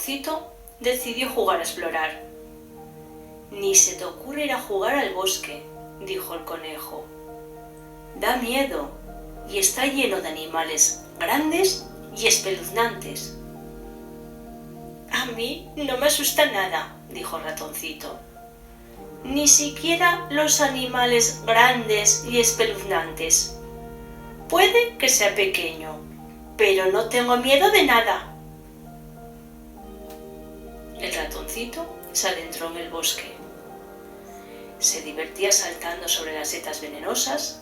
ratoncito decidió jugar a explorar. «Ni se te ocurre ir a jugar al bosque», dijo el conejo. «Da miedo y está lleno de animales grandes y espeluznantes». «A mí no me asusta nada», dijo el ratoncito. «Ni siquiera los animales grandes y espeluznantes. Puede que sea pequeño, pero no tengo miedo de nada». El ratoncito se adentró en el bosque. Se divertía saltando sobre las setas venenosas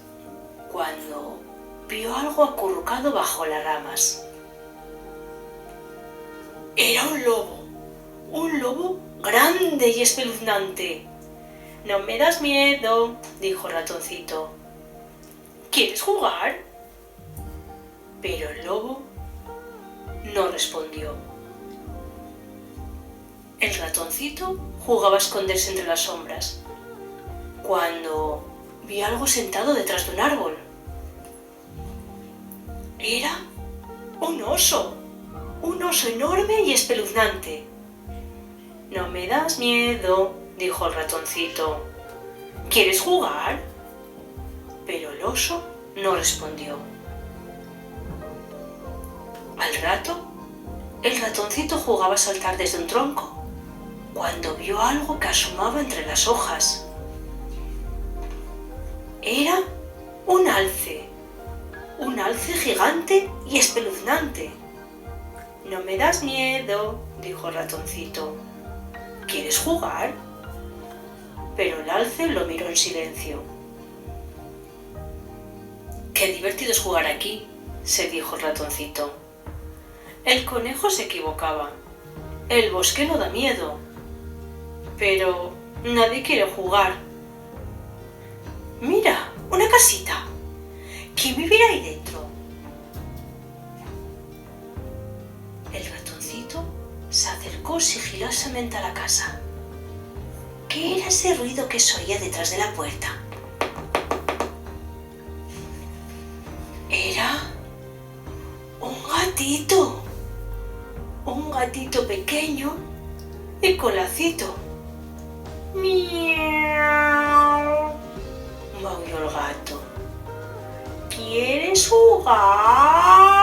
cuando vio algo acurrucado bajo las ramas. Era un lobo grande y espeluznante. «No me das miedo», dijo el ratoncito. «¿Quieres jugar?». Pero el lobo no respondió. El ratoncito jugaba a esconderse entre las sombras cuando vio algo sentado detrás de un árbol. Era un oso enorme y espeluznante. «No me das miedo», dijo el ratoncito. «¿Quieres jugar?». Pero el oso no respondió. Al rato, el ratoncito jugaba a saltar desde un tronco cuando vio algo que asomaba entre las hojas. Era un alce gigante y espeluznante. «No me das miedo», dijo el ratoncito. «¿Quieres jugar?». Pero el alce lo miró en silencio. «Qué divertido es jugar aquí», se dijo el ratoncito. El conejo se equivocaba. El bosque no da miedo. Pero nadie quiere jugar. «Mira, una casita. ¿Quién vivirá ahí dentro?». El ratoncito se acercó sigilosamente a la casa. ¿Qué era ese ruido que se oía detrás de la puerta? Era un gatito pequeño y con lacito. «Miau», maulló el gato. «¿Quieres jugar?».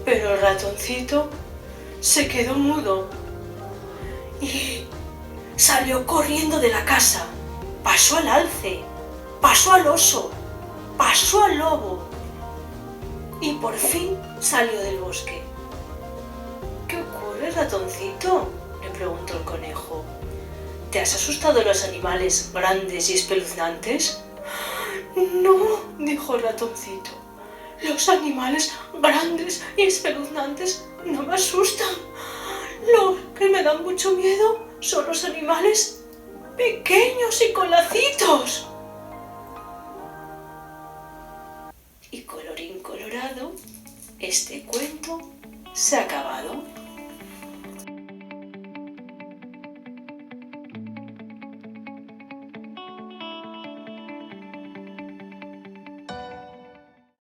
Pero el ratoncito se quedó mudo y salió corriendo de la casa. Pasó al alce, pasó al oso, pasó al lobo y por fin salió del bosque. «¿Qué ocurre, ratoncito?», le preguntó el conejo. «¿Te has asustado de los animales grandes y espeluznantes?». «No», dijo el ratoncito. «Los animales grandes y espeluznantes no me asustan. Lo que me dan mucho miedo son los animales pequeños y con lacitos». Y colorín colorado, este cuento se ha acabado.